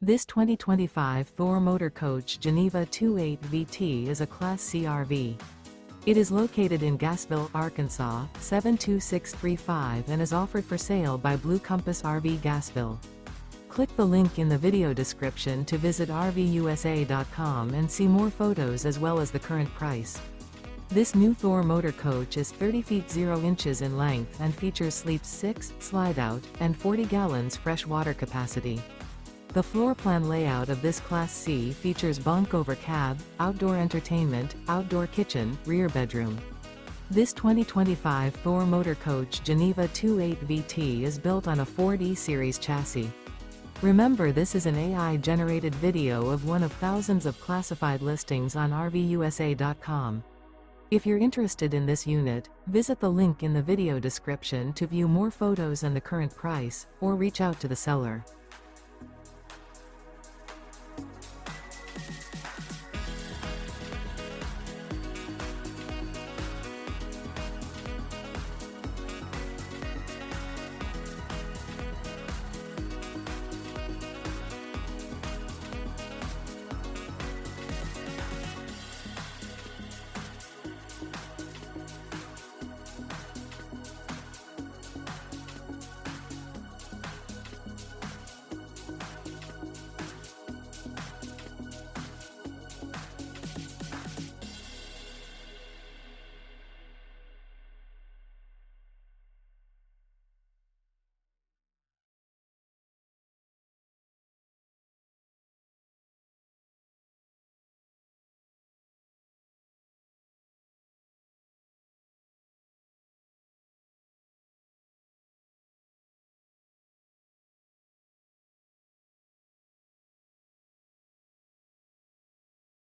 This 2025 Thor Motor Coach Geneva 28 VT is a Class C RV. It is located in Gassville, Arkansas, 72635 and is offered for sale by Blue Compass RV Gassville. Click the link in the video description to visit RVUSA.com and see more photos as well as the current price. This new Thor Motor Coach is 30 feet 0 inches in length and features sleeps 6, slide-out, and 40 gallons fresh water capacity. The floor plan layout of this Class C features bunk over cab, outdoor entertainment, outdoor kitchen, rear bedroom. This 2025 Thor Motor Coach Geneva 28 VT is built on a Ford E-Series chassis. Remember, this is an AI-generated video of one of thousands of classified listings on RVUSA.com. If you're interested in this unit, visit the link in the video description to view more photos and the current price, or reach out to the seller.